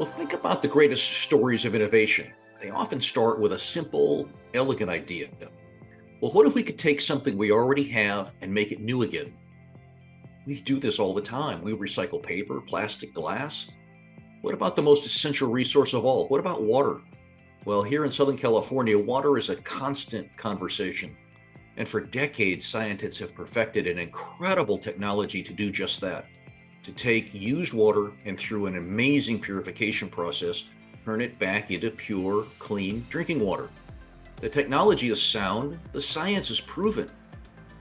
Well, think about the greatest stories of innovation. They often start with a simple, elegant idea. Well, what if we could take something we already have and make it new again? We do this all the time. We recycle paper, plastic, glass. What about the most essential resource of all? What about water? Well, here in Southern California, water is a constant conversation. And for decades, scientists have perfected an incredible technology to do just that, to take used water and through an amazing purification process, turn it back into pure, clean drinking water. The technology is sound, the science is proven.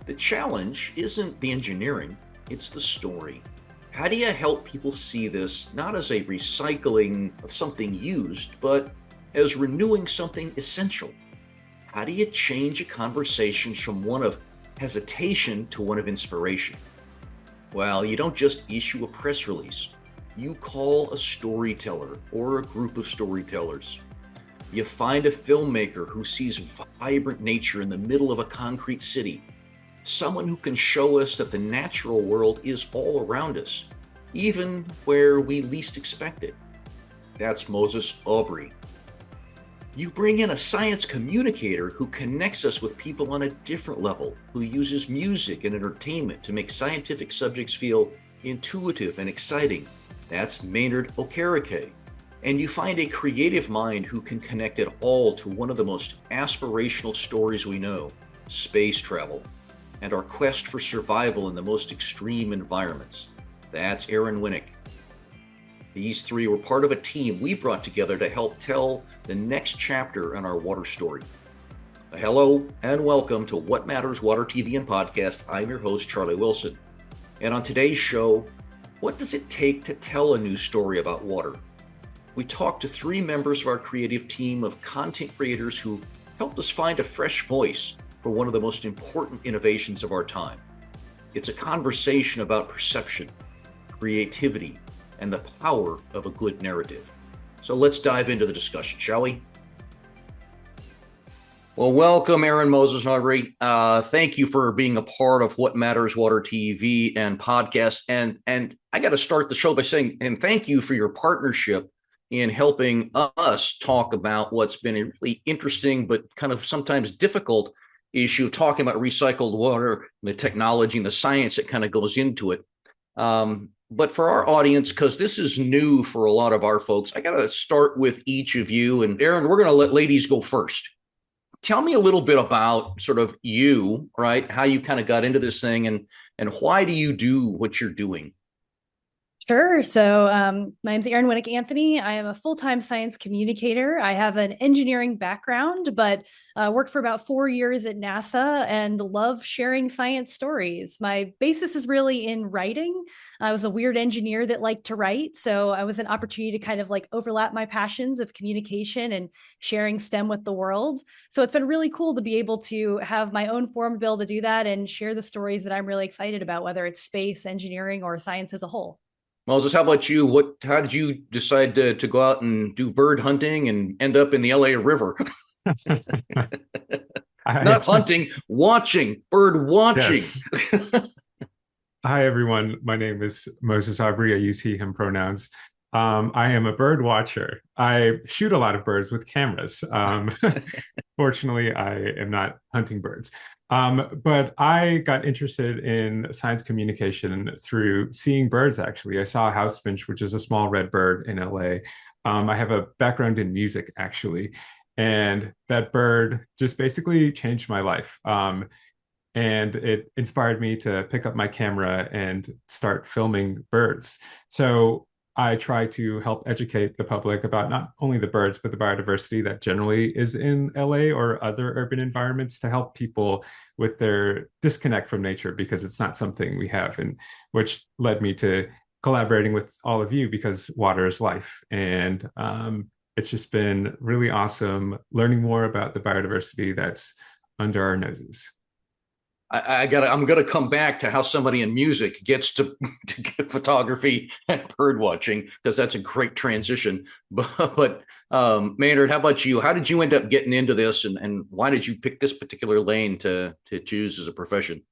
The challenge isn't the engineering, it's the story. How do you help people see this not as a recycling of something used, but as renewing something essential? How do you change a conversation from one of hesitation to one of inspiration? Well, you don't just issue a press release. You call a storyteller or a group of storytellers. You find a filmmaker who sees vibrant nature in the middle of a concrete city. Someone who can show us that the natural world is all around us, even where we least expect it. That's Moses Aubrey. You bring in a science communicator who connects us with people on a different level, who uses music and entertainment to make scientific subjects feel intuitive and exciting. That's Maynard Okereke. And you find a creative mind who can connect it all to one of the most aspirational stories we know, space travel, and our quest for survival in the most extreme environments. That's Erin Winick. These three were part of a team we brought together to help tell the next chapter in our water story. Hello and welcome to What Matters Water TV and Podcast. I'm your host, Charley Wilson. And on today's show, what does it take to tell a new story about water? We talked to three members of our creative team of content creators who helped us find a fresh voice for one of the most important innovations of our time. It's a conversation about perception, creativity, and the power of a good narrative. So let's dive into the discussion, shall we? Well, welcome, Erin, Moses Aubrey. Thank you for being a part of What Matters Water TV and Podcast. And I got to start the show by saying, and thank you for your partnership in helping us talk about what's been a really interesting but kind of sometimes difficult issue, talking about recycled water, and the technology and the science that kind of goes into it. But for our audience, because this is new for a lot of our folks, I got to start with each of you. And Erin, we're going to let ladies go first. Tell me a little bit about sort of you, right? How you kind of got into this thing and why do you do what you're doing? Sure. So my name's Erin Winick Anthony. I am a full-time science communicator. I have an engineering background, but worked for about 4 years at NASA and love sharing science stories. My basis is really in writing. I was a weird engineer that liked to write. So I was an opportunity to kind of like overlap my passions of communication and sharing STEM with the world. So it's been really cool to be able to have my own forum to be able to do that and share the stories that I'm really excited about, whether it's space, engineering, or science as a whole. Moses, how about you? How did you decide to go out and do bird hunting and end up in the LA River? Not hunting, watching, bird watching. Yes. Hi, everyone. My name is Moses Aubrey. I use he, him pronouns. I am a bird watcher. I shoot a lot of birds with cameras. Fortunately, I am not hunting birds. But I got interested in science communication through seeing birds, actually. I saw a house finch, which is a small red bird in LA. I have a background in music, actually. And that bird just basically changed my life. And it inspired me to pick up my camera and start filming birds. So I try to help educate the public about not only the birds, but the biodiversity that generally is in LA or other urban environments to help people with their disconnect from nature, because it's not something we have, and which led me to collaborating with all of you because water is life. And it's just been really awesome learning more about the biodiversity that's under our noses. I'm gonna come back to how somebody in music gets to get photography and bird watching, because that's a great transition. But Maynard, how about you? How did you end up getting into this, and why did you pick this particular lane to choose as a profession?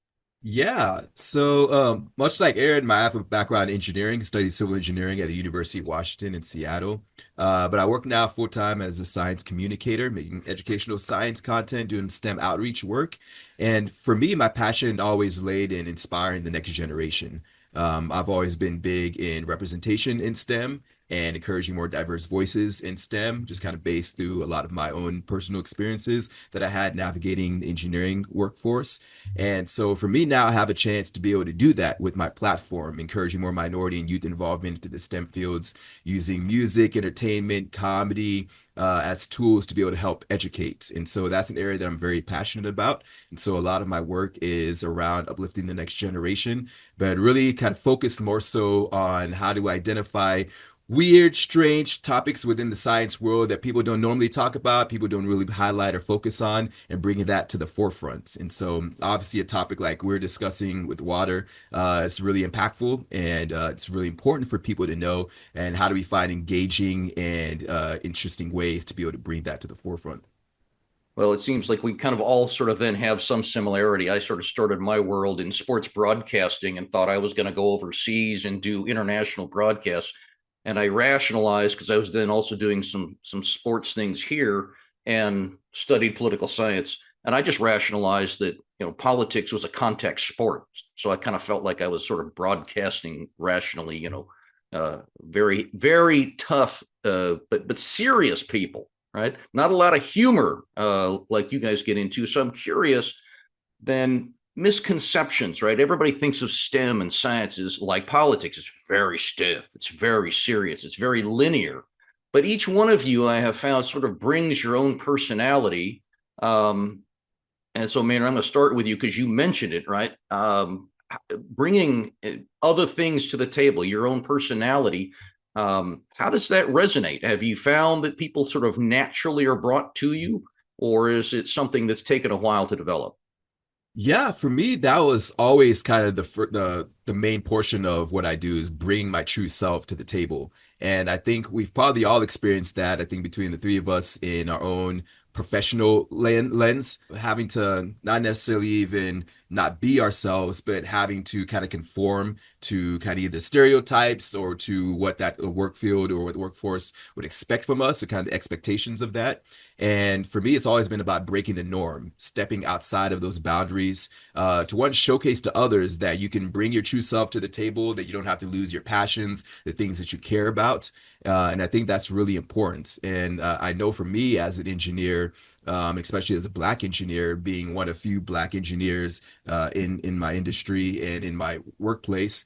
Yeah. So, much like Aaron, I have a background in engineering, studied civil engineering at the University of Washington in Seattle. But I work now full time as a science communicator, making educational science content, doing STEM outreach work. And for me, my passion always laid in inspiring the next generation. I've always been big in representation in STEM and encouraging more diverse voices in STEM, just kind of based through a lot of my own personal experiences that I had navigating the engineering workforce. And so for me now, I have a chance to be able to do that with my platform, encouraging more minority and youth involvement into the STEM fields, using music, entertainment, comedy as tools to be able to help educate. And so that's an area that I'm very passionate about. And so a lot of my work is around uplifting the next generation, but really kind of focused more so on how to identify weird, strange topics within the science world that people don't normally talk about, people don't really highlight or focus on, and bringing that to the forefront. And so, obviously, a topic like we're discussing with water is really impactful and it's really important for people to know. And how do we find engaging and interesting ways to be able to bring that to the forefront? Well, it seems like we kind of all sort of then have some similarity. I sort of started my world in sports broadcasting and thought I was going to go overseas and do international broadcasts. And I rationalized because I was then also doing some sports things here and studied political science. And I just rationalized that politics was a contact sport. So I kind of felt like I was sort of broadcasting rationally. Very very tough, but serious people, right? Not a lot of humor like you guys get into. So I'm curious, then misconceptions, right? Everybody thinks of STEM and science as like politics. It's very stiff, it's very serious, it's very linear. But each one of you, I have found, sort of brings your own personality. And so, Maynard, I'm going to start with you because you mentioned it, right? Bringing other things to the table, your own personality. How does that resonate? Have you found that people sort of naturally are brought to you, or is it something that's taken a while to develop? Yeah, for me, that was always kind of the main portion of what I do is bring my true self to the table. And I think we've probably all experienced that. I think between the three of us in our own professional lens, having to not necessarily even not be ourselves, but having to kind of conform to kind of either stereotypes or to what that work field or what the workforce would expect from us, or kind of the expectations of that. And for me, it's always been about breaking the norm, stepping outside of those boundaries, to one, showcase to others that you can bring your true self to the table, that you don't have to lose your passions, the things that you care about. And I think that's really important. And I know for me as an engineer, especially as a Black engineer, being one of few Black engineers in my industry and in my workplace,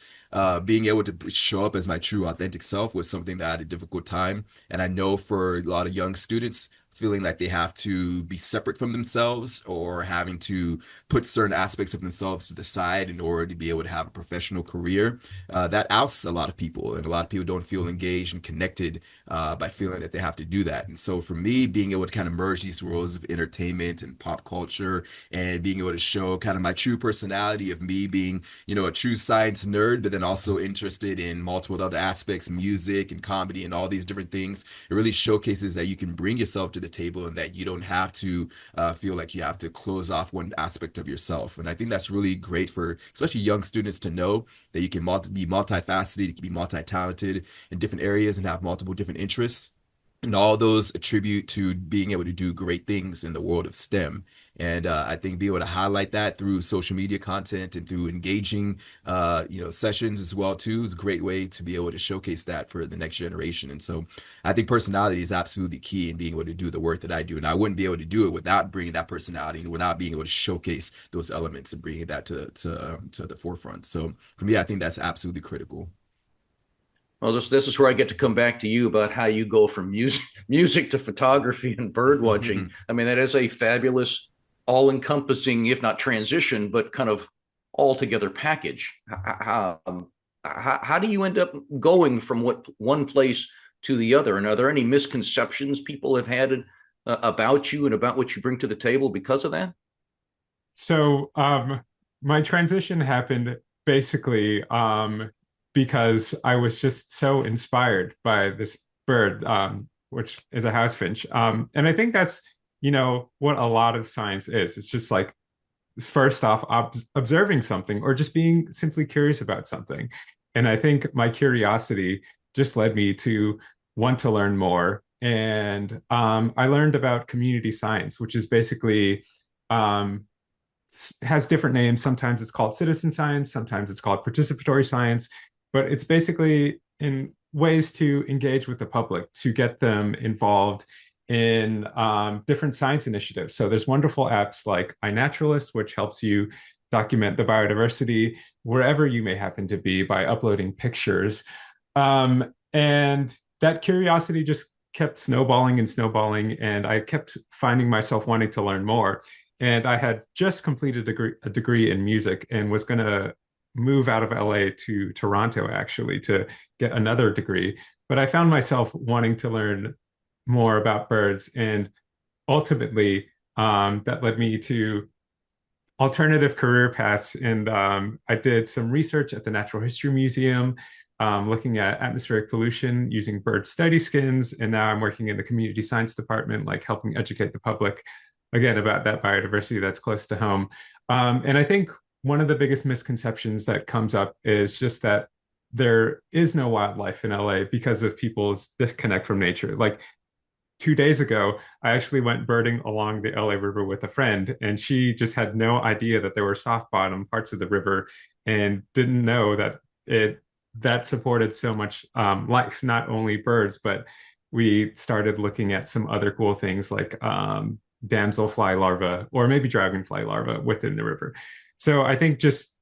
being able to show up as my true authentic self was something that I had a difficult time. And I know for a lot of young students, feeling like they have to be separate from themselves or having to put certain aspects of themselves to the side in order to be able to have a professional career, that ousts a lot of people. And a lot of people don't feel engaged and connected by feeling that they have to do that. And so for me, being able to kind of merge these worlds of entertainment and pop culture and being able to show kind of my true personality of me being, a true science nerd, but then also interested in multiple other aspects, music and comedy and all these different things, it really showcases that you can bring yourself to the table and that you don't have to feel like you have to close off one aspect of yourself. And I think that's really great for especially young students to know that you can be multifaceted, you can be multi-talented in different areas and have multiple different interests. And all those attribute to being able to do great things in the world of STEM. And I think being able to highlight that through social media content and through engaging, sessions as well too is a great way to be able to showcase that for the next generation. And so I think personality is absolutely key in being able to do the work that I do. And I wouldn't be able to do it without bringing that personality and without being able to showcase those elements and bringing that to the forefront. So for me, I think that's absolutely critical. Well, this is where I get to come back to you about how you go from music music to photography and bird watching. I mean, that is a fabulous, all encompassing, if not transition, but kind of altogether package. How do you end up going from one place to the other? And are there any misconceptions people have had about you and about what you bring to the table because of that? So, my transition happened basically because I was just so inspired by this bird, which is a house finch. And I think that's, what a lot of science is. It's just like first off observing something or just being simply curious about something. And I think my curiosity just led me to want to learn more. And I learned about community science, which is basically um, has different names. Sometimes it's called citizen science, sometimes it's called participatory science, but it's basically in ways to engage with the public, to get them involved in different science initiatives. So there's wonderful apps like iNaturalist, which helps you document the biodiversity wherever you may happen to be by uploading pictures. And that curiosity just kept snowballing and snowballing, and I kept finding myself wanting to learn more. And I had just completed a degree in music and was going to move out of LA to Toronto actually to get another degree. But I found myself wanting to learn more about birds. And ultimately, that led me to alternative career paths. And I did some research at the Natural History Museum, looking at atmospheric pollution using bird study skins. And now I'm working in the community science department, like helping educate the public again about that biodiversity that's close to home. And I think one of the biggest misconceptions that comes up is just that there is no wildlife in LA because of people's disconnect from nature. Like 2 days ago, I actually went birding along the LA River with a friend, and she just had no idea that there were soft bottom parts of the river and didn't know that that supported so much life, not only birds, but we started looking at some other cool things like damselfly larvae or maybe dragonfly larvae within the river. So I think just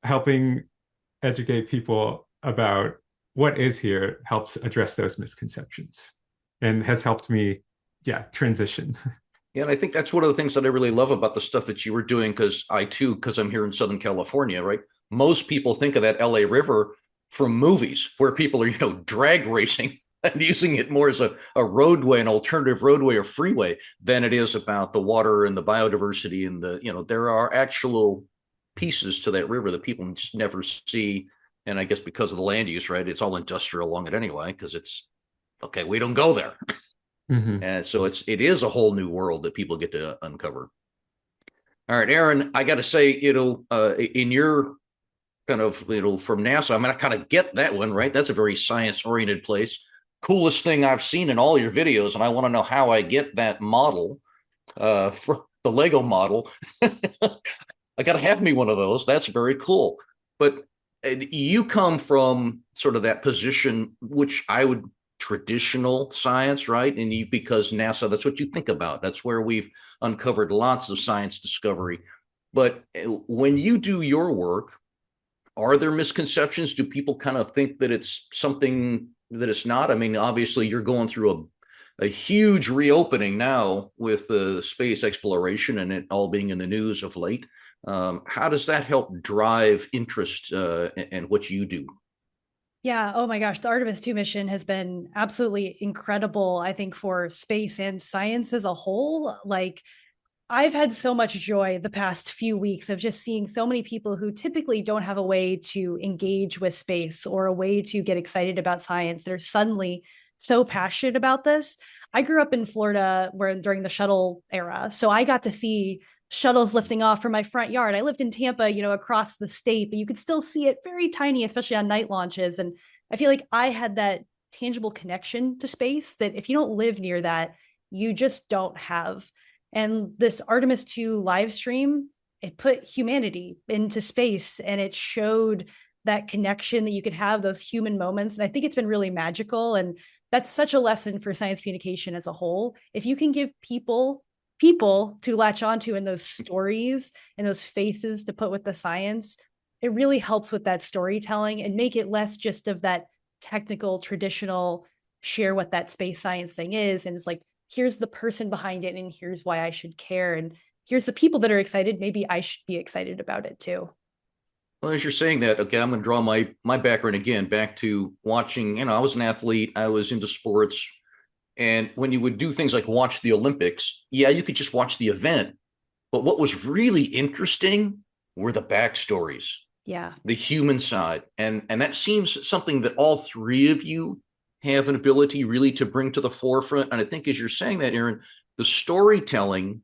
helping educate people about what is here helps address those misconceptions and has helped me, transition. Yeah, and I think that's one of the things that I really love about the stuff that you were doing, because I'm here in Southern California, right? Most people think of that LA River from movies where people are, drag racing and using it more as a roadway, an alternative roadway or freeway, than it is about the water and the biodiversity and there are actual pieces to that river that people just never see. And I guess because of the land use, right? It's all industrial along it anyway, because it's okay, we don't go there. Mm-hmm. And so it is a whole new world that people get to uncover. All right, Erin, I got to say, in your kind of, from NASA, I mean, I kind of get that one, right? That's a very science-oriented place. Coolest thing I've seen in all your videos, and I want to know how I get that model, for the Lego model. I got to have me one of those. That's very cool. But you come from sort of that position, which I would traditional science, right? And because NASA, that's what you think about. That's where we've uncovered lots of science discovery. But when you do your work, are there misconceptions? Do people kind of think that it's something that it's not? I mean, obviously you're going through a huge reopening now with space exploration and it all being in the news of late. How does that help drive interest in what you do? Yeah. Oh my gosh. The Artemis 2 mission has been absolutely incredible, I think, for space and science as a whole. Like, I've had so much joy the past few weeks of just seeing so many people who typically don't have a way to engage with space or a way to get excited about science. They're suddenly so passionate about this. I grew up in Florida during the shuttle era. So I got to see shuttles lifting off from my front yard. I lived in Tampa, across the state, but you could still see it very tiny, especially on night launches. And I feel like I had that tangible connection to space that if you don't live near that, you just don't have. And this Artemis 2 live stream, it put humanity into space and it showed that connection that you could have, those human moments. And I think it's been really magical. And that's such a lesson for science communication as a whole. If you can give people to latch onto in those stories and those faces to put with the science, it really helps with that storytelling and make it less just of that technical, traditional, share what that space science thing is. And it's like, here's the person behind it and here's why I should care. And here's the people that are excited. Maybe I should be excited about it too. Well, as you're saying that, okay, I'm going to draw my background again back to watching, I was an athlete, I was into sports. And when you would do things like watch the Olympics, you could just watch the event. But what was really interesting were the backstories. Yeah. The human side. And that seems something that all three of you have an ability really to bring to the forefront. And I think as you're saying that, Erin, the storytelling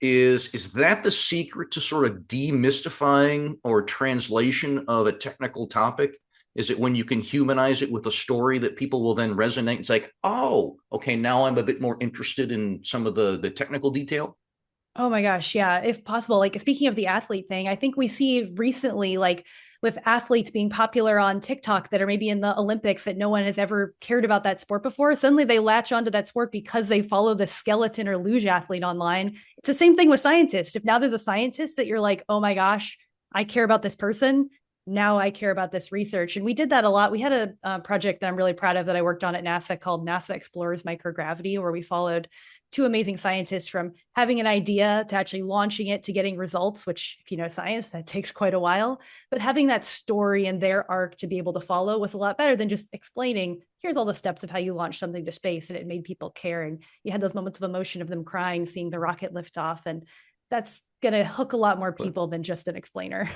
Is that the secret to sort of demystifying or translation of a technical topic? Is it when you can humanize it with a story that people will then resonate? It's like, oh, okay, now I'm a bit more interested in some of the technical detail. Oh my gosh, yeah, if possible. Like speaking of the athlete thing, I think we see recently, like with athletes being popular on TikTok that are maybe in the Olympics that no one has ever cared about that sport before. Suddenly they latch onto that sport because they follow the skeleton or luge athlete online. It's the same thing with scientists. If now there's a scientist that you're like, oh my gosh, I care about this person. Now I care about this research. And we did that a lot. We had a project that I'm really proud of that I worked on at NASA called NASA Explores Microgravity, where we followed two amazing scientists from having an idea to actually launching it to getting results, which, if you know science, that takes quite a while. But having that story and their arc to be able to follow was a lot better than just explaining, here's all the steps of how you launch something to space. And it made people care. And you had those moments of emotion of them crying, seeing the rocket lift off. And that's going to hook a lot more people than just an explainer.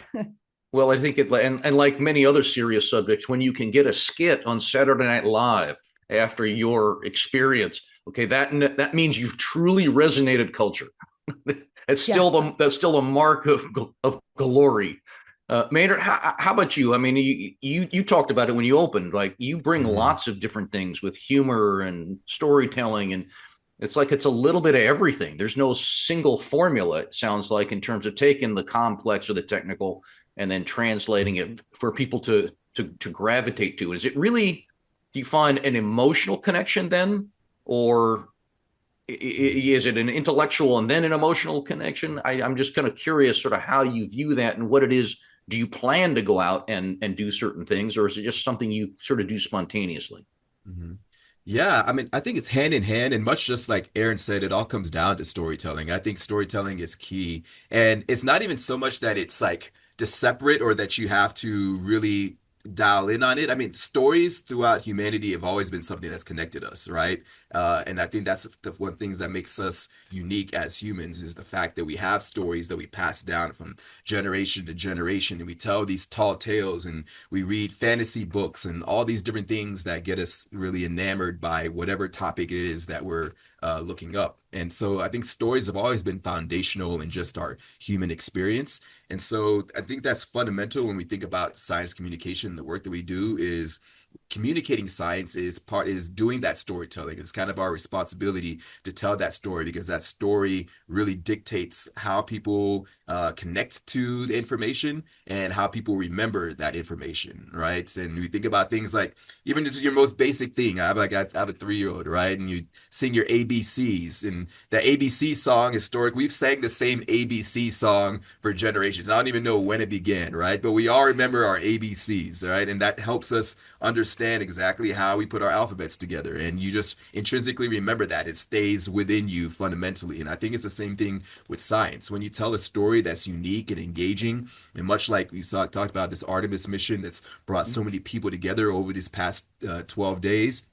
Well, I think and like many other serious subjects, when you can get a skit on Saturday Night Live after your experience, okay, that means you've truly resonated culture. It's still that's still a mark of glory. Maynard, how about you? I mean, you talked about it when you opened. Like you bring lots of different things with humor and storytelling, and it's like it's a little bit of everything. There's no single formula. It sounds like in terms of taking the complex or the technical and then translating it for people to gravitate to. Is it really? Do you find an emotional connection then, or is it an intellectual and then an emotional connection? I'm just kind of curious sort of how you view that and what it is. Do you plan to go out and do certain things, or is it just something you sort of do spontaneously? Mm-hmm. Yeah, I mean, I think it's hand in hand, and much just like Erin said, it all comes down to storytelling. I think storytelling is key, and it's not even so much that it's like just separate or that you have to really dial in on it. I mean, stories throughout humanity have always been something that's connected us, right? And I think that's the one things that makes us unique as humans is the fact that we have stories that we pass down from generation to generation, and we tell these tall tales, and we read fantasy books and all these different things that get us really enamored by whatever topic it is that we're looking up. And so I think stories have always been foundational in just our human experience. And so I think that's fundamental when we think about science communication. The work that we do is communicating science is doing that storytelling. It's kind of our responsibility to tell that story because that story really dictates how people connect to the information and how people remember that information, right? And we think about things like even just your most basic thing. I have a 3-year-old, right? And you sing your ABCs, and the ABC song historic. We've sang the same ABC song for generations. I don't even know when it began, right? But we all remember our ABCs, right? And that helps us understand exactly how we put our alphabets together. And you just intrinsically remember that. It stays within you fundamentally. And I think it's the same thing with science. When you tell a story that's unique and engaging, and much like we talked about this Artemis mission that's brought so many people together over these past 12 days,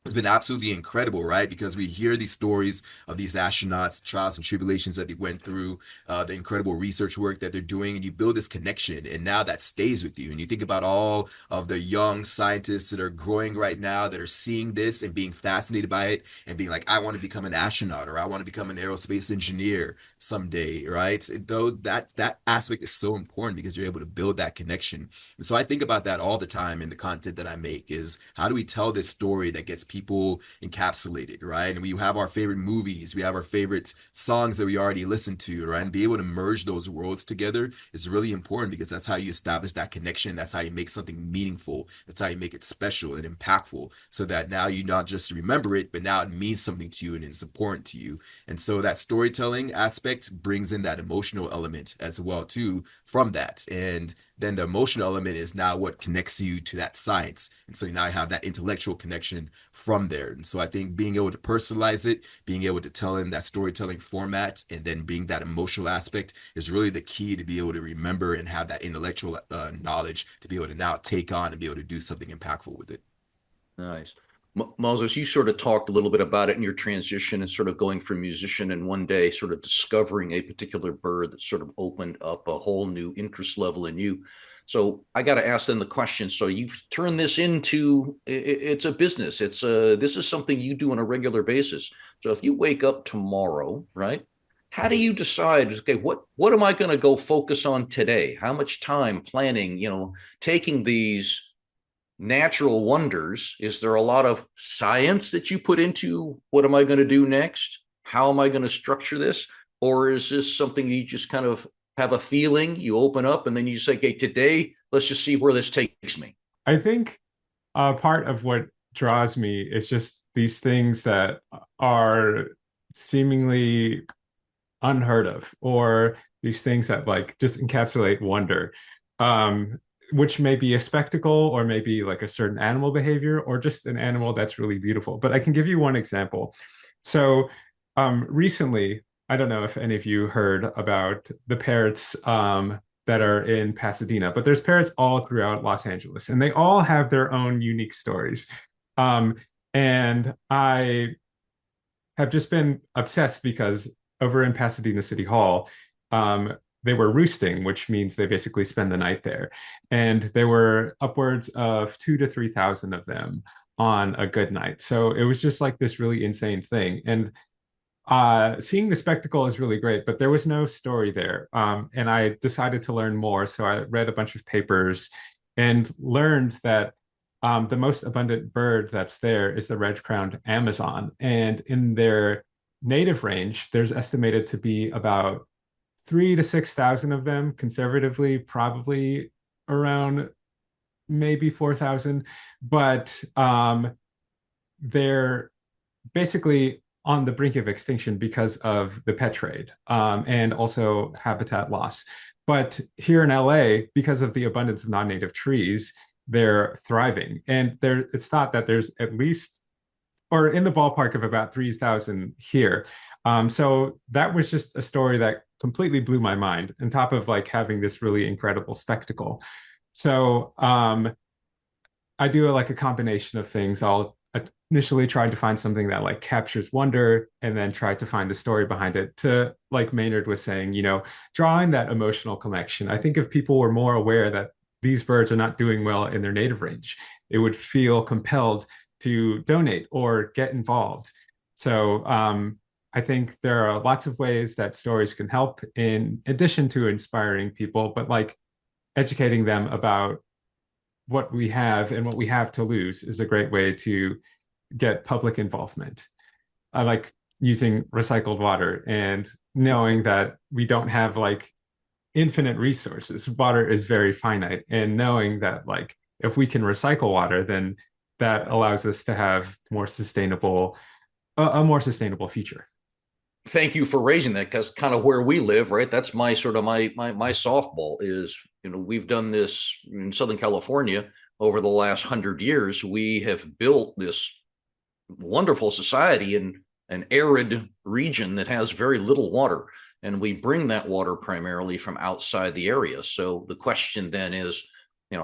it's been absolutely incredible, right? Because we hear these stories of these astronauts, trials and tribulations that they went through, the incredible research work that they're doing, and you build this connection, and now that stays with you. And you think about all of the young scientists that are growing right now that are seeing this and being fascinated by it and being like, I want to become an astronaut or I want to become an aerospace engineer someday, right? Though that aspect is so important because you're able to build that connection. And so I think about that all the time in the content that I make is how do we tell this story that gets people encapsulated, right? And we have our favorite movies, we have our favorite songs that we already listen to, right? And be able to merge those worlds together is really important because that's how you establish that connection. That's how you make something meaningful. That's how you make it special and impactful so that now you not just remember it, but now it means something to you and it's important to you. And so that storytelling aspect brings in that emotional element as well too from that. And then the emotional element is now what connects you to that science. And so now you have that intellectual connection from there. And so I think being able to personalize it, being able to tell in that storytelling format, and then being that emotional aspect is really the key to be able to remember and have that intellectual knowledge to be able to now take on and be able to do something impactful with it. Nice. Moses, you sort of talked a little bit about it in your transition and sort of going from musician and one day sort of discovering a particular bird that sort of opened up a whole new interest level in you. So I got to ask them the question. So you've turned this into, it's a business. This is something you do on a regular basis. So if you wake up tomorrow, right, how do you decide, okay, what am I going to go focus on today? How much time planning, taking these natural wonders? Is there a lot of science that you put into what am I going to do next? How am I going to structure this? Or is this something you just kind of have a feeling, you open up and then you say, okay, today, let's just see where this takes me? I think part of what draws me is just these things that are seemingly unheard of, or these things that like just encapsulate wonder, um, which may be a spectacle or maybe like a certain animal behavior or just an animal that's really beautiful. But I can give you one example. So recently, I don't know if any of you heard about the parrots that are in Pasadena, but there's parrots all throughout Los Angeles, and they all have their own unique stories. Um, and I have just been obsessed because over in Pasadena City Hall, they were roosting, which means they basically spend the night there. And there were upwards of 2 to 3 thousand of them on a good night. So it was just like this really insane thing. And seeing the spectacle is really great, but there was no story there. And I decided to learn more. So I read a bunch of papers and learned that the most abundant bird that's there is the red-crowned Amazon. And in their native range, there's estimated to be about 3 to 6 thousand of them, conservatively, probably around maybe 4,000. But they're basically on the brink of extinction because of the pet trade, and also habitat loss. But here in LA, because of the abundance of non-native trees, they're thriving. And it's thought that there's at least, or in the ballpark of about 3,000 here. So that was just a story that completely blew my mind, on top of like having this really incredible spectacle. So I do like a combination of things. I'll initially try to find something that like captures wonder, and then try to find the story behind it, to, like Maynard was saying, drawing that emotional connection. I think if people were more aware that these birds are not doing well in their native range, it would feel compelled to donate or get involved. So I think there are lots of ways that stories can help, in addition to inspiring people, but like educating them about what we have and what we have to lose is a great way to get public involvement. I like using recycled water and knowing that we don't have like infinite resources. Water is very finite, and knowing that like if we can recycle water, then that allows us to have a more sustainable future. Thank you for raising that, because kind of where we live, right? That's my sort of my softball is, we've done this in Southern California over the last 100 years. We have built this wonderful society in an arid region that has very little water, and we bring that water primarily from outside the area. So the question then is,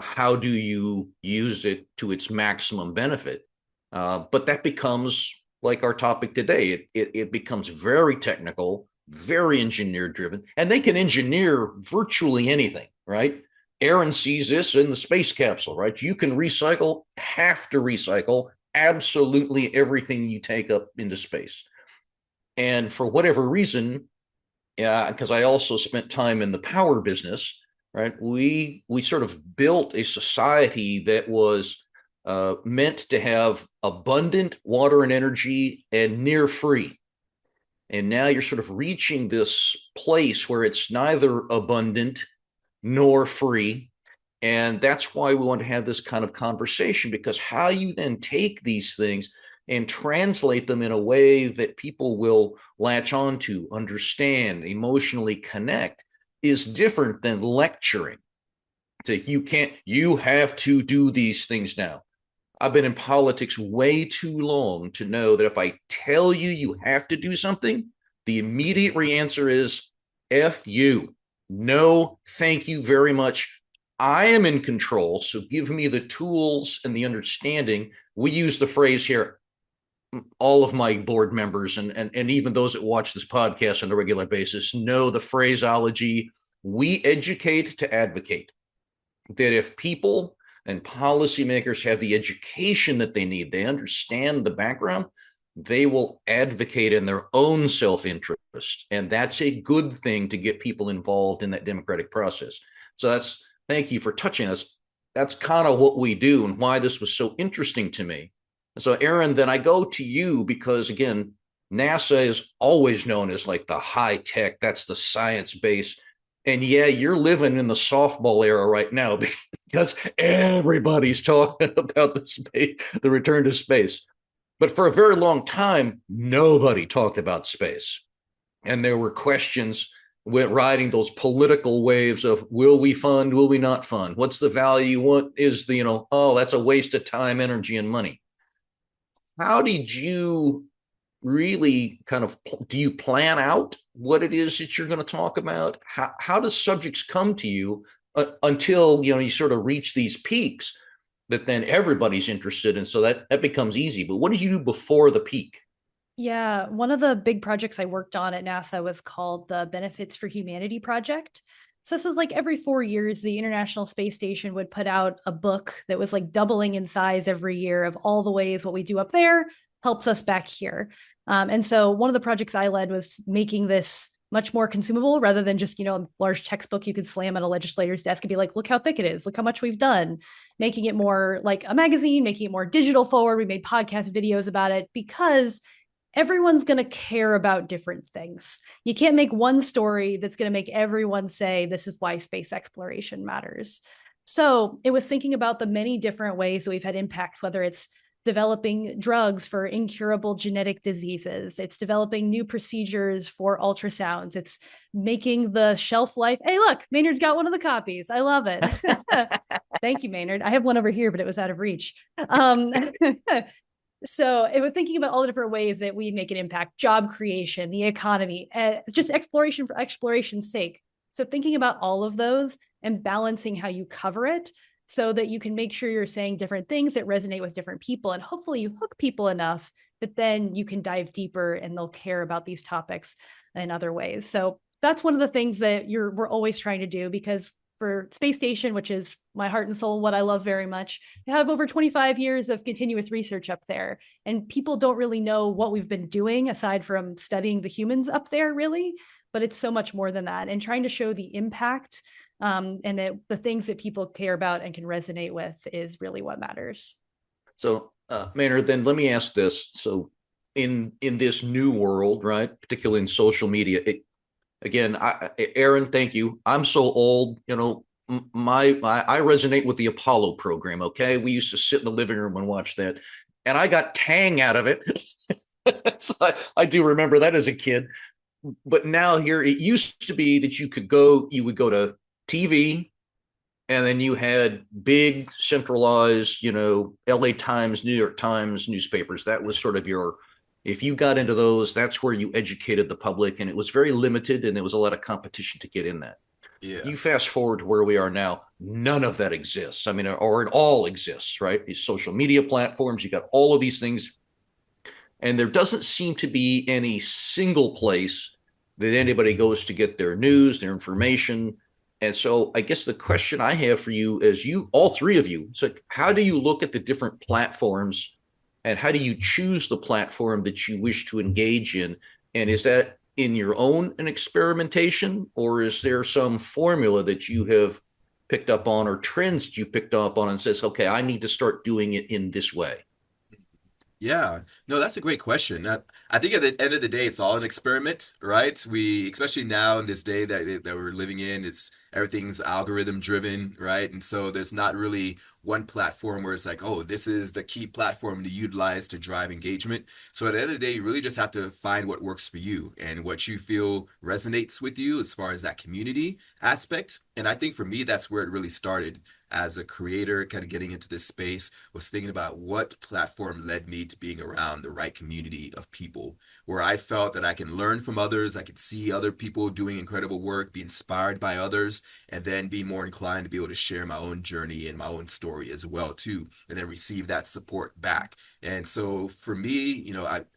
how do you use it to its maximum benefit? But that becomes like our topic today. It becomes very technical, very engineer driven, and they can engineer virtually anything, right? Erin sees this in the space capsule, right? You can have to recycle absolutely everything you take up into space. And for whatever reason, because I also spent time in the power business, right? We sort of built a society that was meant to have abundant water and energy and near free. And now you're sort of reaching this place where it's neither abundant nor free. And that's why we want to have this kind of conversation, because how you then take these things and translate them in a way that people will latch on to, understand, emotionally connect, is different than lecturing. You have to do these things now. I've been in politics way too long to know that if I tell you you have to do something, the immediate answer is F you. No, thank you very much. I am in control, so give me the tools and the understanding. We use the phrase here, all of my board members and even those that watch this podcast on a regular basis know the phraseology, we educate to advocate. That if people and policymakers have the education that they need, they understand the background, they will advocate in their own self-interest interest, and that's a good thing to get people involved in that democratic process. So thank you for touching us. That's kind of what we do and why this was so interesting to me. So Erin, then I go to you because again, NASA is always known as like the high tech, that's the science base. And yeah, you're living in the softball era right now because everybody's talking about the return to space. But for a very long time, nobody talked about space. And there were questions riding those political waves of will we fund, will we not fund? What's the value? What is the, oh, that's a waste of time, energy, and money. How did you really do you plan out what it is that you're going to talk about? How do subjects come to you until, you sort of reach these peaks that then everybody's interested in? So that becomes easy. But what did you do before the peak? Yeah, one of the big projects I worked on at NASA was called the Benefits for Humanity Project. So this is like every 4 years, the International Space Station would put out a book that was like doubling in size every year of all the ways what we do up there helps us back here. And so one of the projects I led was making this much more consumable rather than just, a large textbook you could slam on a legislator's desk and be like, look how thick it is, look how much we've done, making it more like a magazine, making it more digital forward. We made podcast videos about it because everyone's going to care about different things. You can't make one story that's going to make everyone say, this is why space exploration matters. So it was thinking about the many different ways that we've had impacts, whether it's developing drugs for incurable genetic diseases, it's developing new procedures for ultrasounds, it's making the shelf life. Hey, look, Maynard's got one of the copies. I love it. Thank you, Maynard. I have one over here, but it was out of reach. So it was thinking about all the different ways that we make an impact, job creation, the economy, just exploration for exploration's sake. So thinking about all of those and balancing how you cover it so that you can make sure you're saying different things that resonate with different people. And hopefully you hook people enough that then you can dive deeper and they'll care about these topics in other ways. So that's one of the things that we're always trying to do, because for Space Station, which is my heart and soul, what I love very much, I have over 25 years of continuous research up there. And people don't really know what we've been doing aside from studying the humans up there, really. But it's so much more than that. And trying to show the impact and that the things that people care about and can resonate with is really what matters. So, Maynard, then let me ask this. So in this new world, right, particularly in social media, again, Erin, thank you. I'm so old, I resonate with the Apollo program. Okay, we used to sit in the living room and watch that, and I got tang out of it. So I do remember that as a kid. But now here, it used to be that you would go to TV, and then you had big centralized, LA Times, New York Times newspapers. That was sort of if you got into those, that's where you educated the public, and it was very limited, and there was a lot of competition to get in that. Yeah. You fast forward to where we are now, none of that exists. I mean, or it all exists, right? These social media platforms, you got all of these things, and there doesn't seem to be any single place that anybody goes to get their news, their information. And so I guess the question I have for you is all three of you, it's like, how do you look at the different platforms and how do you choose the platform that you wish to engage in? And is that in your own an experimentation, or is there some formula that you have picked up on or trends that you picked up on and says, okay, I need to start doing it in this way? Yeah, no, that's a great question. I think at the end of the day, it's all an experiment, right? Especially now in this day that we're living in, everything's algorithm driven, right? And so there's not really one platform where it's like, oh, this is the key platform to utilize to drive engagement. So at the end of the day, you really just have to find what works for you and what you feel resonates with you as far as that community aspect. And I think for me, that's where it really started as a creator, kind of getting into this space, was thinking about what platform led me to being around the right community of people where I felt that I can learn from others, I could see other people doing incredible work, be inspired by others, and then be more inclined to be able to share my own journey and my own story as well too, and then receive that support back. And so for me,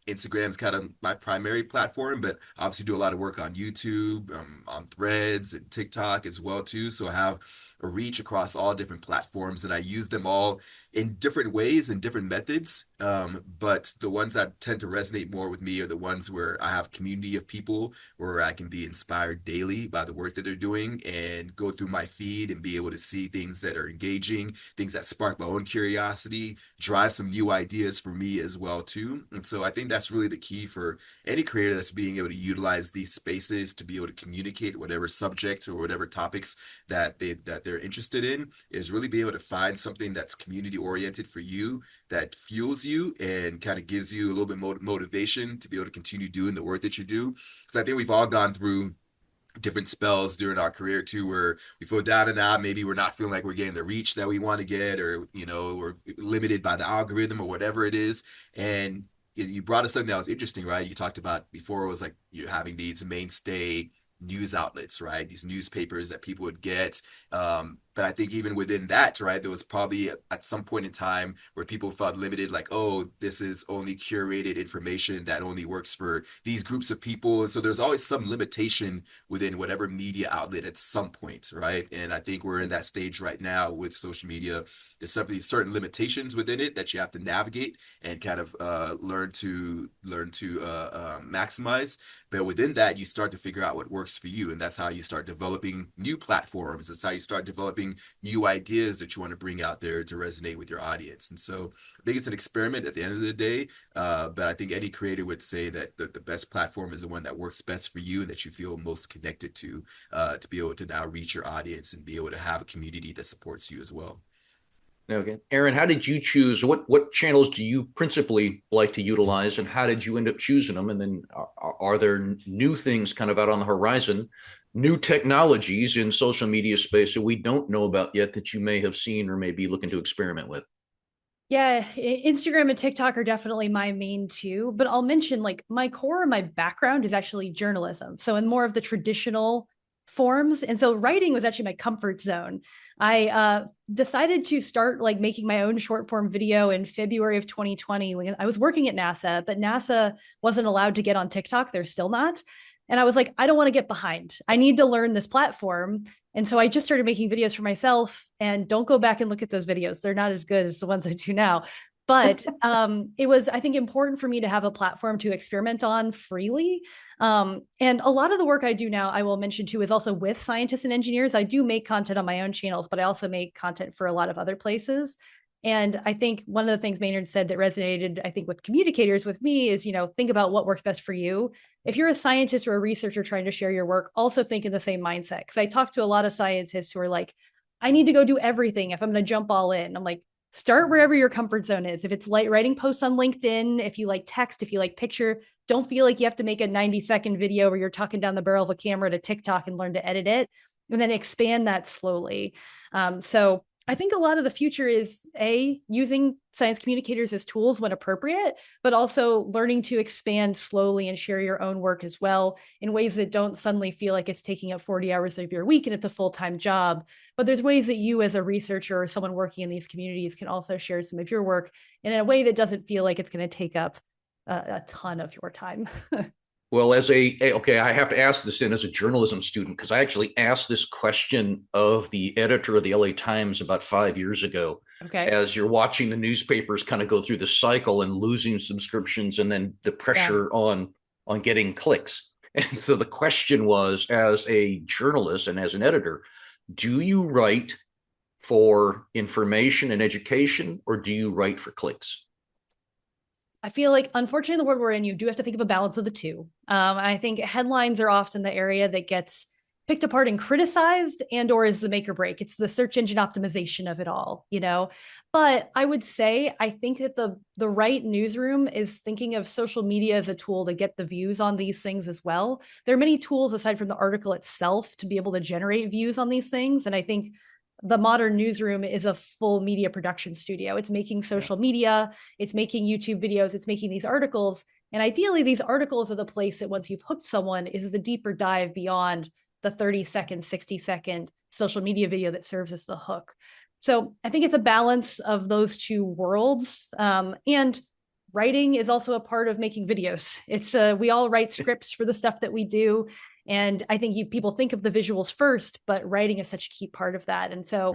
Instagram's kind of my primary platform, but I obviously do a lot of work on YouTube, on Threads and TikTok as well too. So I have a reach across all different different platforms, and I use them all in different ways and different methods. But the ones that tend to resonate more with me are the ones where I have a community of people where I can be inspired daily by the work that they're doing and go through my feed and be able to see things that are engaging, things that spark my own curiosity, drive some new ideas for me as well too. And so I think that's really the key for any creator, that's being able to utilize these spaces to be able to communicate whatever subject or whatever topics that they're interested in, is really be able to find something that's community oriented for you, that fuels you and kind of gives you a little bit more motivation to be able to continue doing the work that you do. Because I think we've all gone through different spells during our career too, where we feel down and out. Maybe we're not feeling like we're getting the reach that we want to get, or we're limited by the algorithm or whatever it is. And you brought up something that was interesting, right? You talked about before, it was like you're having these mainstay news outlets, right? These newspapers that people would get. But I think even within that, right, there was probably at some point in time where people felt limited, like, oh, this is only curated information that only works for these groups of people. And so there's always some limitation within whatever media outlet at some point, right? And I think we're in that stage right now with social media. There's certain limitations within it that you have to navigate and kind of learn to maximize. But within that, you start to figure out what works for you, and that's how you start developing new platforms. That's how you start developing new ideas that you want to bring out there to resonate with your audience. And so I think it's an experiment at the end of the day. But I think any creator would say that the best platform is the one that works best for you and that you feel most connected to be able to now reach your audience and be able to have a community that supports you as well. Okay. Erin, how did you choose? What channels do you principally like to utilize, and how did you end up choosing them? And then are there new things kind of out on the horizon, new technologies in social media space that we don't know about yet that you may have seen or may be looking to experiment with? Yeah, Instagram and TikTok are definitely my main two, but I'll mention like my core, my background is actually journalism. So in more of the traditional forms. And so writing was actually my comfort zone. I decided to start like making my own short form video in February of 2020 when I was working at NASA, but NASA wasn't allowed to get on TikTok. They're still not. And I was like, I don't want to get behind. I need to learn this platform. And so I just started making videos for myself, and don't go back and look at those videos. They're not as good as the ones I do now. But it was, I think, important for me to have a platform to experiment on freely. And a lot of the work I do now, I will mention too, is also with scientists and engineers. I do make content on my own channels, but I also make content for a lot of other places. And I think one of the things Maynard said that resonated, I think, with communicators with me is, think about what works best for you. If you're a scientist or a researcher trying to share your work, also think in the same mindset. Because I talk to a lot of scientists who are like, I need to go do everything if I'm going to jump all in. I'm like, start wherever your comfort zone is. If it's like writing posts on LinkedIn, if you like text, if you like picture, don't feel like you have to make a 90-second video where you're talking down the barrel of a camera to TikTok and learn to edit it, and then expand that slowly. So I think a lot of the future is using science communicators as tools when appropriate, but also learning to expand slowly and share your own work as well in ways that don't suddenly feel like it's taking up 40 hours of your week and it's a full-time job. But there's ways that you as a researcher or someone working in these communities can also share some of your work in a way that doesn't feel like it's going to take up a ton of your time. Well, I have to ask this then as a journalism student, because I actually asked this question of the editor of the LA Times about 5 years ago. Okay. As you're watching the newspapers kind of go through the cycle and losing subscriptions and then the pressure on getting clicks. And so the question was, as a journalist and as an editor, do you write for information and education, or do you write for clicks? I feel like, unfortunately, in the world we're in, you do have to think of a balance of the two. I think headlines are often the area that gets picked apart and criticized, and or is the make or break. It's the search engine optimization of it all, But I would say, I think that the right newsroom is thinking of social media as a tool to get the views on these things as well. There are many tools aside from the article itself to be able to generate views on these things. And I think the modern newsroom is a full media production studio. It's making social media, it's making YouTube videos, it's making these articles. And ideally, these articles are the place that once you've hooked someone is the deeper dive beyond the 30-second, 60-second social media video that serves as the hook. So I think it's a balance of those two worlds. And writing is also a part of making videos. We all write scripts for the stuff that we do. And I think people think of the visuals first, but writing is such a key part of that. And so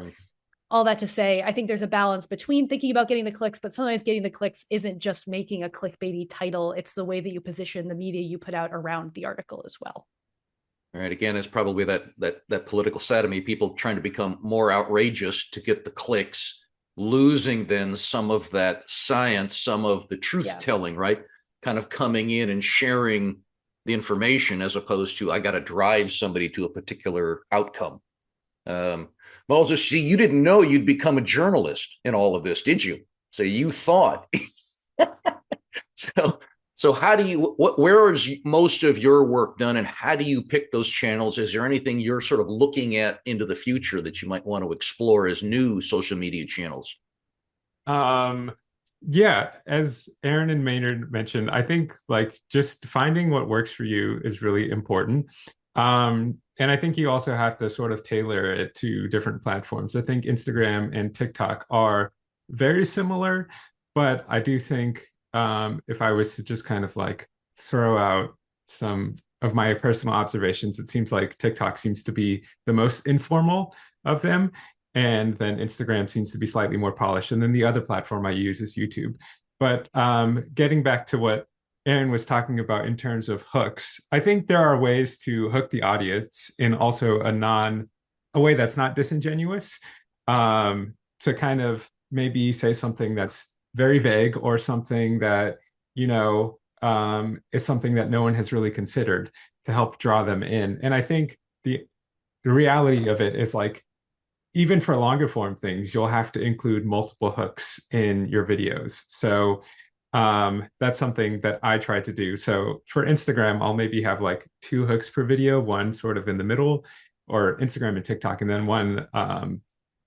all that to say, I think there's a balance between thinking about getting the clicks, but sometimes getting the clicks isn't just making a clickbaity title. It's the way that you position the media you put out around the article as well. All right. Again, it's probably that political side of me, people trying to become more outrageous to get the clicks, losing then some of that science, some of the truth telling, right? Kind of coming in and sharing the information as opposed to I got to drive somebody to a particular outcome. Moses, see, you didn't know you'd become a journalist in all of this, did you? So you thought. So how do you, where is most of your work done, and how do you pick those channels? Is there anything you're sort of looking at into the future that you might want to explore as new social media channels? Yeah, as Erin and Maynard mentioned, I think like just finding what works for you is really important. And I think you also have to sort of tailor it to different platforms. I think Instagram and TikTok are very similar, but I do think if I was to just kind of like throw out some of my personal observations, it seems like TikTok seems to be the most informal of them. And then Instagram seems to be slightly more polished. And then the other platform I use is YouTube. But getting back to what Erin was talking about in terms of hooks, I think there are ways to hook the audience in also a way that's not disingenuous, to kind of maybe say something that's very vague or something that, is something that no one has really considered to help draw them in. And I think the reality of it is like, even for longer form things, you'll have to include multiple hooks in your videos. So that's something that I try to do. So for Instagram, I'll maybe have like 2 hooks per video, one sort of in the middle, or Instagram and TikTok, and then one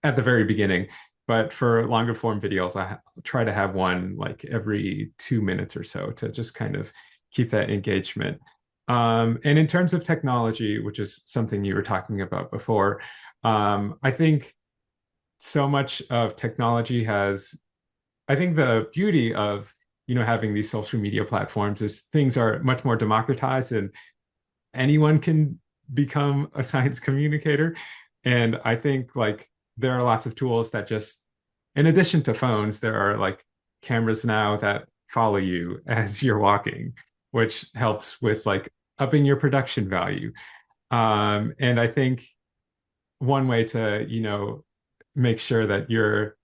at the very beginning. But for longer form videos, I try to have one like every 2 minutes or so to just kind of keep that engagement. And in terms of technology, which is something you were talking about before, I think so much of technology I think the beauty of, having these social media platforms is things are much more democratized and anyone can become a science communicator. And I think like there are lots of tools that just, in addition to phones, there are like cameras now that follow you as you're walking, which helps with like upping your production value. And I think one way to, make sure that you're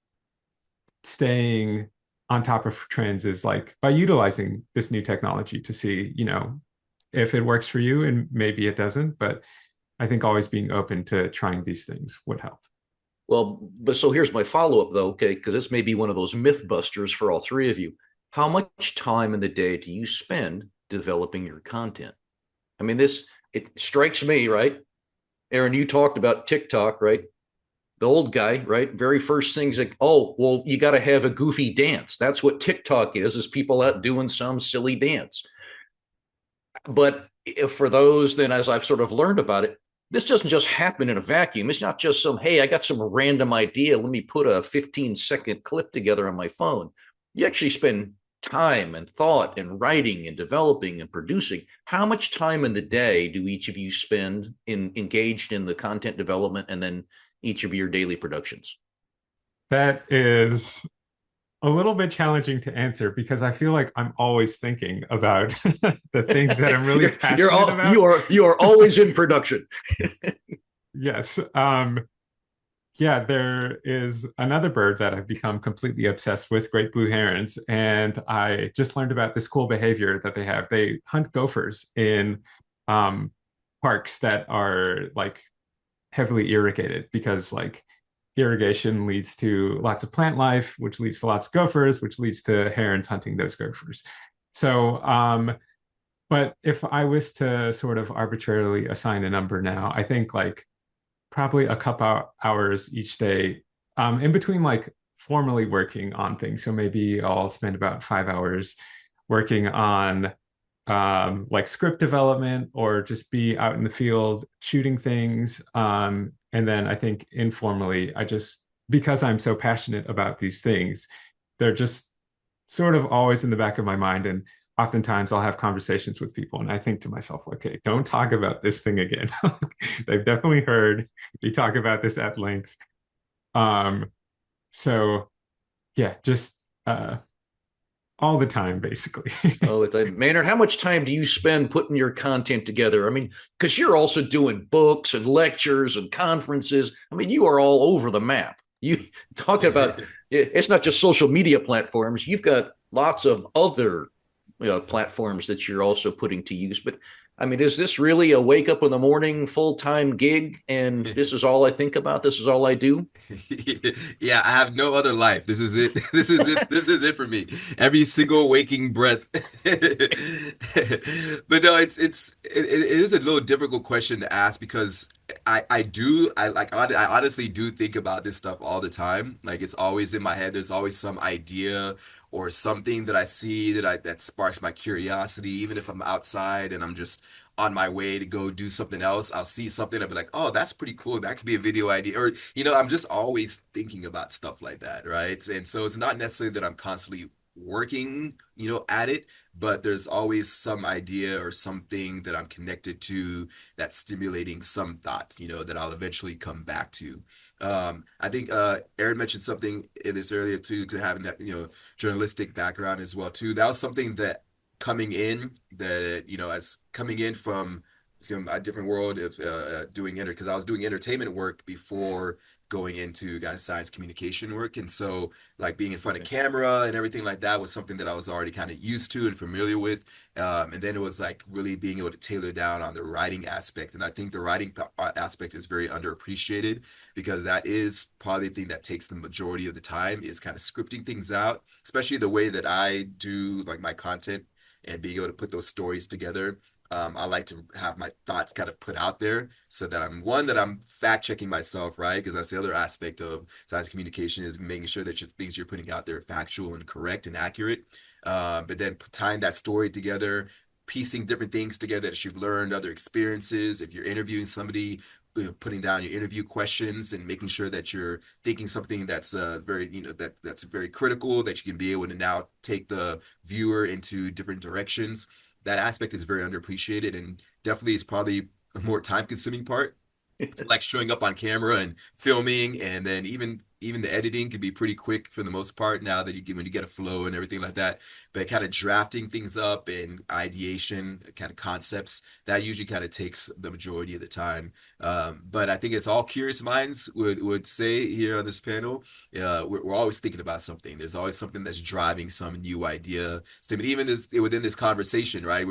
staying on top of trends is like by utilizing this new technology to see, if it works for you, and maybe it doesn't, but I think always being open to trying these things would help. Well, but so here's my follow-up though, okay, because this may be one of those myth busters for all 3 of you. How much time in the day do you spend developing your content? I mean, it strikes me, right? Erin, you talked about TikTok, right? The old guy, right? Very first thing's like, oh, well, you got to have a goofy dance. That's what TikTok is people out doing some silly dance. But if for those, then as I've sort of learned about it, this doesn't just happen in a vacuum. It's not just hey, I got some random idea. Let me put a 15-second clip together on my phone. You actually spend time and thought and writing and developing and producing. How much time in the day do each of you spend engaged in the content development and then each of your daily productions? That is a little bit challenging to answer because I feel like I'm always thinking about the things that I'm really passionate about. You are always in production. Yes. Yeah, there is another bird that I've become completely obsessed with, great blue herons. And I just learned about this cool behavior that they have. They hunt gophers in parks that are like heavily irrigated because like irrigation leads to lots of plant life, which leads to lots of gophers, which leads to herons hunting those gophers. So, but if I was to sort of arbitrarily assign a number now, I think like probably a couple hours each day, in between like formally working on things. So maybe I'll spend about 5 hours working on like script development or just be out in the field shooting things. And then I think informally, because I'm so passionate about these things, they're just sort of always in the back of my mind. And oftentimes I'll have conversations with people and I think to myself, okay, don't talk about this thing again. They've definitely heard me talk about this at length. So yeah, just all the time, basically. Oh, Maynard, how much time do you spend putting your content together? I mean, because you're also doing books and lectures and conferences. I mean, you are all over the map. You talk about it's not just social media platforms. You've got lots of other platforms that you're also putting to use. But I mean, is this really a wake up in the morning full-time gig? And this is all I think about. This is all I do. Yeah, I have no other life. This is it. This is it. This is it for me. Every single waking breath. But no, it is a little difficult question to ask because I honestly do think about this stuff all the time. Like it's always in my head. There's always some idea or something that I see that sparks my curiosity. Even if I'm outside and I'm just on my way to go do something else, I'll see something. I'll be like, oh, that's pretty cool. That could be a video idea. Or, I'm just always thinking about stuff like that, right? And so it's not necessarily that I'm constantly working, at it, but there's always some idea or something that I'm connected to that's stimulating some thought, that I'll eventually come back to. I think Erin mentioned something in this earlier too, to having that, journalistic background as well too. That was something that as coming in from a different world of because I was doing entertainment work before going into science communication work. And so like being in front of camera and everything like that was something that I was already kind of used to and familiar with. And then it was like really being able to tailor down on the writing aspect. And I think the writing aspect is very underappreciated because that is probably the thing that takes the majority of the time is kind of scripting things out, especially the way that I do like my content and being able to put those stories together. I like to have my thoughts kind of put out there so that I'm fact checking myself, right? Because that's the other aspect of science communication is making sure that things you're putting out there are factual and correct and accurate. But then tying that story together, piecing different things together that you've learned, other experiences. If you're interviewing somebody, putting down your interview questions and making sure that you're thinking something that's that's very critical, that you can be able to now take the viewer into different directions. That aspect is very underappreciated and definitely is probably a more time consuming part. Like showing up on camera and filming, and then even the editing can be pretty quick for the most part now that when you get a flow and everything like that. But kind of drafting things up and ideation, kind of concepts, that usually kind of takes the majority of the time. But I think it's all curious minds would say here on this panel. We're always thinking about something. There's always something that's driving some new idea. Even within this conversation, right?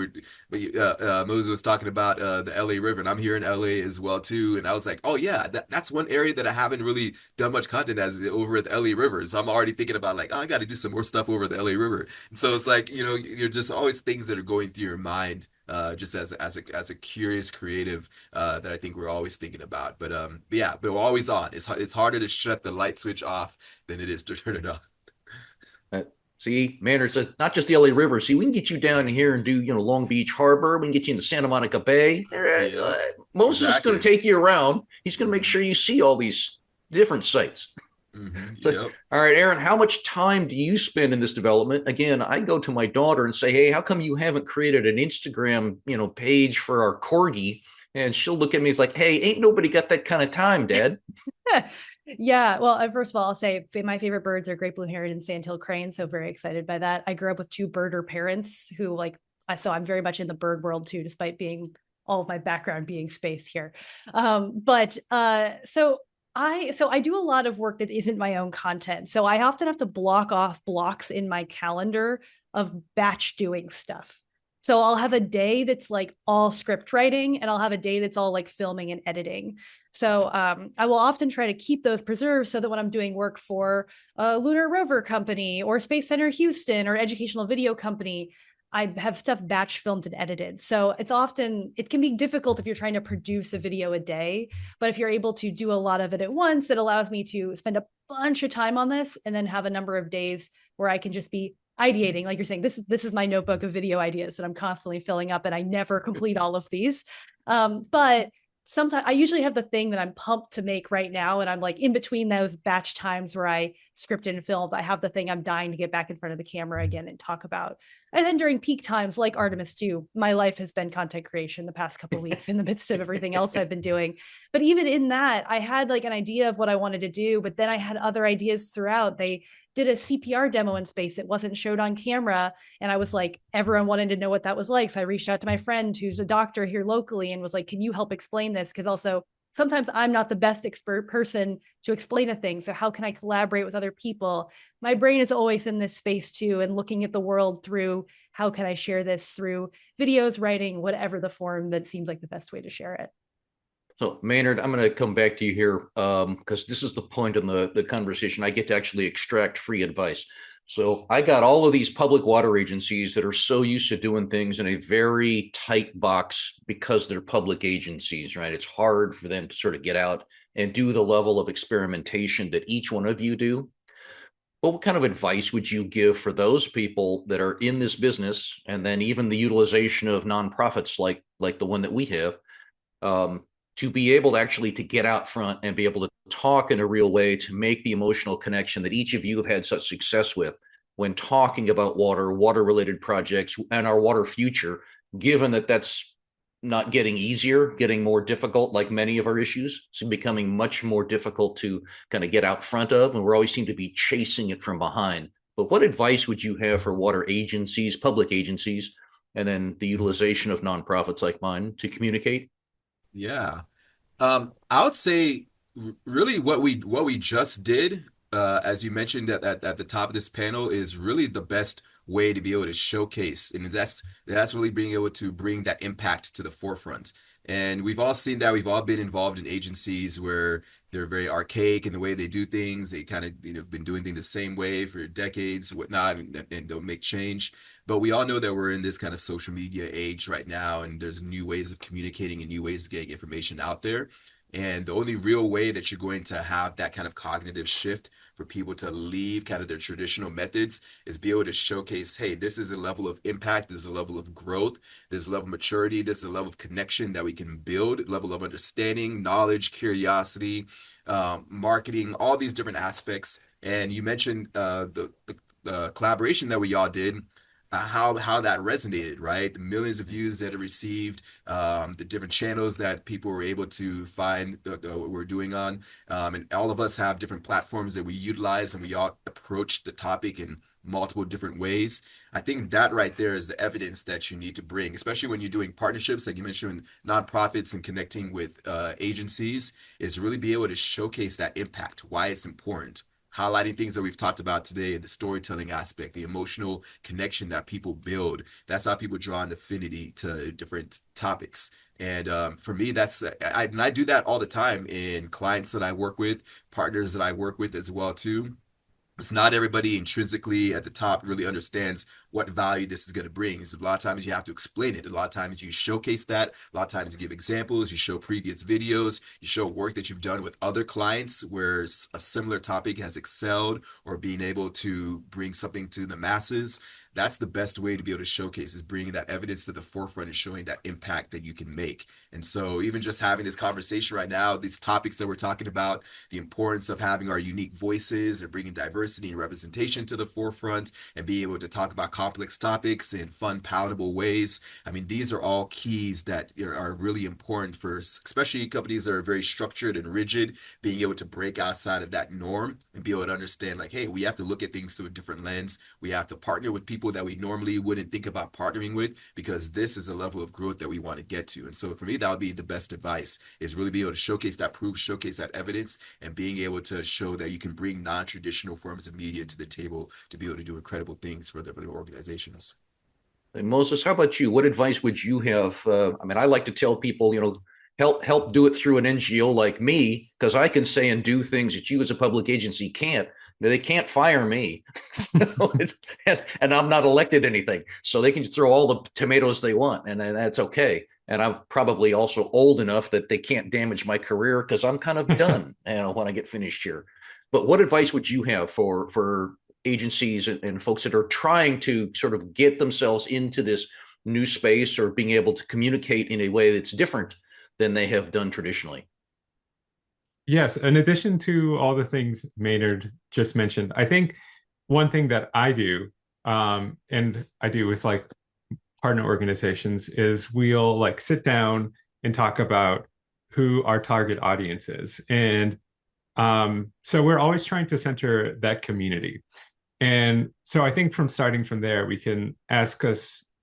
Moses was talking about the LA River, and I'm here in LA as well too. And I was like, oh yeah, that's one area that I haven't really done much content as over at the LA River. So I'm already thinking about like, oh, I got to do some more stuff over the LA River. And so it's like, you're just always things that are going through your mind, just as a curious creative that I think we're always thinking about. But yeah, but we're always on. It's harder to shut the light switch off than it is to turn it on. See, Maynard said, not just the LA River. See, we can get you down here and do, Long Beach Harbor. We can get you into Santa Monica Bay. Moses is going to take you around. He's going to make sure you see all these different sites. Yep. All right, Erin, how much time do you spend in this development? Again, I go to my daughter and say, hey, how come you haven't created an Instagram, page for our corgi? And she'll look at me, it's like, hey, ain't nobody got that kind of time, Dad. Yeah. Well, first of all, I'll say my favorite birds are great blue-heroned and sandhill crane. So very excited by that. I grew up with two birder parents who so I'm very much in the bird world too, despite being all of my background being space here. So I do a lot of work that isn't my own content. So I often have to block off blocks in my calendar of batch doing stuff. So I'll have a day that's like all script writing, and I'll have a day that's all like filming and editing. So I will often try to keep those preserved so that when I'm doing work for a lunar rover company or Space Center Houston or educational video company, I have stuff batch filmed and edited. So it can be difficult if you're trying to produce a video a day, but if you're able to do a lot of it at once, it allows me to spend a bunch of time on this and then have a number of days where I can just be ideating. Like you're saying, this is my notebook of video ideas that I'm constantly filling up, and I never complete all of these. But sometimes I usually have the thing that I'm pumped to make right now. And I'm like in between those batch times where I script and film, I have the thing I'm dying to get back in front of the camera again and talk about. And then during peak times, like Artemis 2, my life has been content creation the past couple of weeks in the midst of everything else I've been doing. But even in that, I had like an idea of what I wanted to do, but then I had other ideas throughout. They did a CPR demo in space. It wasn't showed on camera. And I was like, everyone wanted to know what that was like. So I reached out to my friend who's a doctor here locally and was like, can you help explain this? Because also sometimes I'm not the best expert person to explain a thing. So how can I collaborate with other people? My brain is always in this space too, and looking at the world through how can I share this through videos, writing, whatever the form that seems like the best way to share it. So, Maynard, I'm going to come back to you here because this is the point in the conversation. I get to actually extract free advice. So I got all of these public water agencies that are so used to doing things in a very tight box because they're public agencies, right? It's hard for them to sort of get out and do the level of experimentation that each one of you do. But what kind of advice would you give for those people that are in this business, and then even the utilization of nonprofits like the one that we have? To be able to actually to get out front and be able to talk in a real way to make the emotional connection that each of you have had such success with when talking about water, water related projects, and our water future, given that that's not getting easier, getting more difficult, like many of our issues. It's becoming much more difficult to kind of get out front of, and we always seem to be chasing it from behind. But what advice would you have for water agencies, public agencies, and then the utilization of nonprofits like mine to communicate? Yeah. I would say really what we just did, as you mentioned at the top of this panel, is really the best way to be able to showcase, and that's really being able to bring that impact to the forefront. And we've all seen that. We've all been involved in agencies where they're very archaic in the way they do things. They kind of, been doing things the same way for decades, whatnot, and don't make change. But we all know that we're in this kind of social media age right now, and there's new ways of communicating and new ways of getting information out there. And the only real way that you're going to have that kind of cognitive shift for people to leave kind of their traditional methods is be able to showcase, hey, this is a level of impact, this is a level of growth, there's a level of maturity, there's a level of connection that we can build, level of understanding, knowledge, curiosity, marketing, all these different aspects. And you mentioned the collaboration that we all did, how that resonated, right? The millions of views that it received, the different channels that people were able to find what we're doing on, and all of us have different platforms that we utilize, and we all approach the topic in multiple different ways. I think that right there is the evidence that you need to bring, especially when you're doing partnerships, like you mentioned, nonprofits and connecting with agencies, is really be able to showcase that impact, why it's important, highlighting things that we've talked about today, the storytelling aspect, the emotional connection that people build. That's how people draw an affinity to different topics. And for me, I do that all the time in clients that I work with, partners that I work with as well too. It's not everybody intrinsically at the top really understands what value this is going to bring. It's a lot of times you have to explain it. A lot of times you showcase that. A lot of times you give examples, you show previous videos, you show work that you've done with other clients where a similar topic has excelled, or being able to bring something to the masses. That's the best way to be able to showcase, is bringing that evidence to the forefront and showing that impact that you can make. And so even just having this conversation right now, these topics that we're talking about, the importance of having our unique voices and bringing diversity and representation to the forefront, and being able to talk about complex topics in fun, palatable ways. I mean, these are all keys that are really important for especially companies that are very structured and rigid, being able to break outside of that norm and be able to understand, like, hey, we have to look at things through a different lens. We have to partner with people that we normally wouldn't think about partnering with, because this is a level of growth that we want to get to. And so for me, that would be the best advice, is really be able to showcase that proof, showcase that evidence, and being able to show that you can bring non-traditional forms of media to the table to be able to do incredible things for the organizations. And Moses, how about you? What advice would you have? I mean, I like to tell people, help do it through an NGO like me, because I can say and do things that you as a public agency can't. They can't fire me. And I'm not elected anything. So they can throw all the tomatoes they want, and that's okay. And I'm probably also old enough that they can't damage my career, because I'm kind of done when I get finished here. But what advice would you have for agencies and folks that are trying to sort of get themselves into this new space, or being able to communicate in a way that's different than they have done traditionally. Yes, in addition to all the things Maynard just mentioned, I think one thing that I do, and I do with like partner organizations, is we'll like sit down and talk about who our target audience is. And so we're always trying to center that community. And so I think from starting from there, we can ask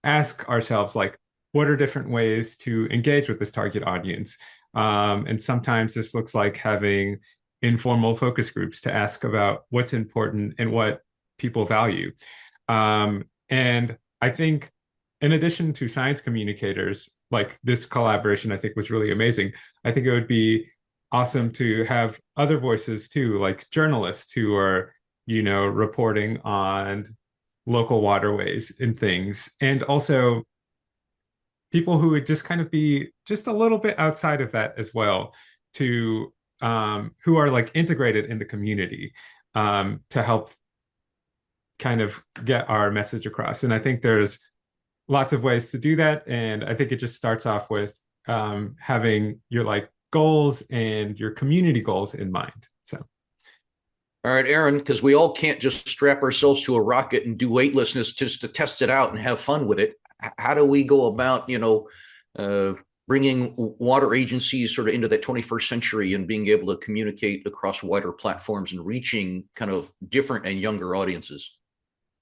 ourselves, like, what are different ways to engage with this target audience? And sometimes this looks like having informal focus groups to ask about what's important and what people value. And I think in addition to science communicators, like this collaboration, I think was really amazing. I think it would be awesome to have other voices too, like journalists who are, reporting on local waterways and things. And also people who would just kind of be just a little bit outside of that as well, to who are like integrated in the community, to help kind of get our message across. And I think there's lots of ways to do that. And I think it just starts off with having your like goals and your community goals in mind. So. All right, Erin, because we all can't just strap ourselves to a rocket and do weightlessness just to test it out and have fun with it. How do we go about, bringing water agencies sort of into that 21st century and being able to communicate across wider platforms and reaching kind of different and younger audiences?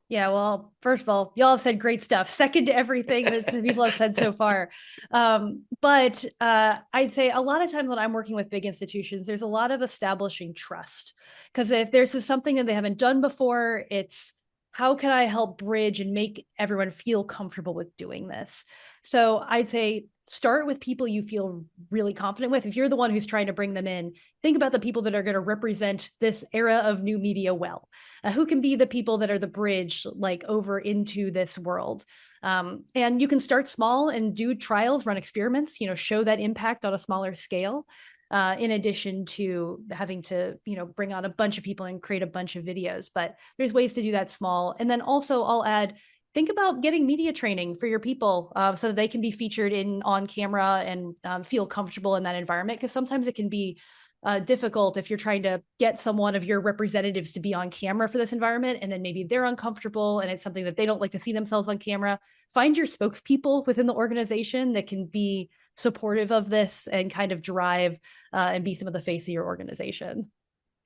Yeah, well, first of all, y'all have said great stuff. Second to everything that people have said so far. But I'd say a lot of times when I'm working with big institutions, there's a lot of establishing trust. Because if there's something that they haven't done before, it's how can I help bridge and make everyone feel comfortable with doing this? So I'd say start with people you feel really confident with. If you're the one who's trying to bring them in, think about the people that are going to represent this era of new media well. Who can be the people that are the bridge like over into this world? And you can start small and do trials, run experiments, show that impact on a smaller scale. In addition to having to, bring on a bunch of people and create a bunch of videos. But there's ways to do that small. And then also I'll add, think about getting media training for your people so that they can be featured on camera and feel comfortable in that environment. Because sometimes it can be difficult if you're trying to get someone of your representatives to be on camera for this environment, and then maybe they're uncomfortable and it's something that they don't like to see themselves on camera. Find your spokespeople within the organization that can be supportive of this and kind of drive and be some of the face of your organization.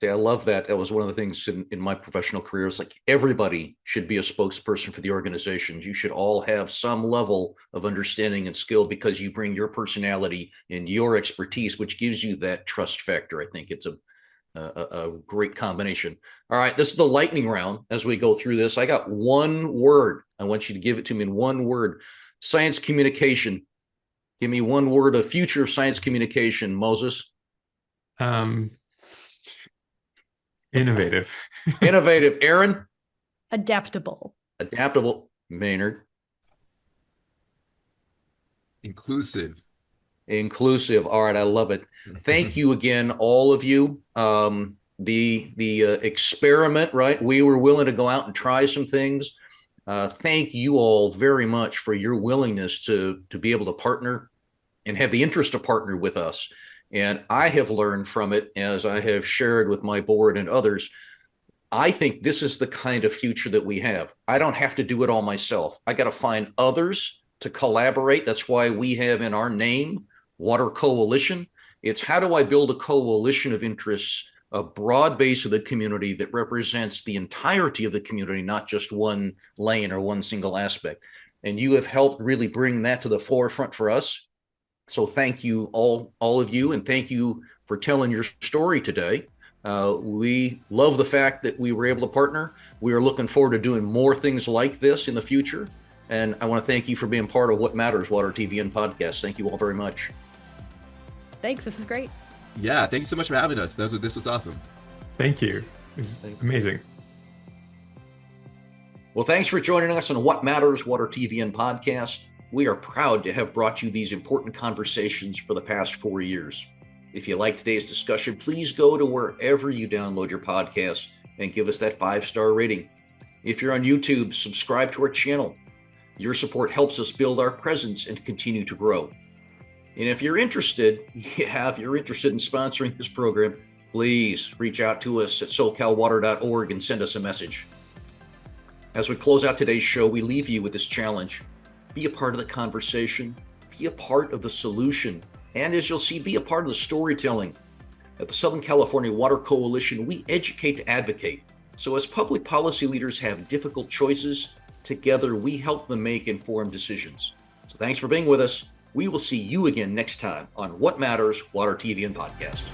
Yeah, I love that. That was one of the things in my professional career. It's like everybody should be a spokesperson for the organizations. You should all have some level of understanding and skill because you bring your personality and your expertise, which gives you that trust factor. I think it's a great combination. All right, this is the lightning round. As we go through this, I got one word. I want you to give it to me in one word. Science communication. Give me one word of future of science communication, Moses. Innovative. Innovative. Erin? Adaptable. Adaptable. Maynard? Inclusive. Inclusive. All right, I love it. Thank you again, all of you. The experiment, right? We were willing to go out and try some things. Thank you all very much for your willingness to be able to partner and have the interest to partner with us. And I have learned from it, as I have shared with my board and others. I think this is the kind of future that we have. I don't have to do it all myself. I got to find others to collaborate. That's why we have in our name Water Coalition. It's how do I build a coalition of interests, a broad base of the community that represents the entirety of the community, not just one lane or one single aspect. And you have helped really bring that to the forefront for us. So thank you all of you, and thank you for telling your story today. We love the fact that we were able to partner. We are looking forward to doing more things like this in the future. And I want to thank you for being part of What Matters Water TVN podcast. Thank you all very much. Thanks. This is great. Yeah, thank you so much for having us. This was awesome. Thank you. It was amazing. Well, thanks for joining us on What Matters Water TVN podcast. We are proud to have brought you these important conversations for the past 4 years. If you like today's discussion, please go to wherever you download your podcasts and give us that 5-star rating. If you're on YouTube, subscribe to our channel. Your support helps us build our presence and continue to grow. And if you're interested, if you're interested in sponsoring this program, please reach out to us at SoCalWater.org and send us a message. As we close out today's show, we leave you with this challenge. Be a part of the conversation, be a part of the solution, and as you'll see, be a part of the storytelling. At the Southern California Water Coalition, we educate to advocate. So as public policy leaders have difficult choices, together we help them make informed decisions. So thanks for being with us. We will see you again next time on What Matters Water TV and Podcast.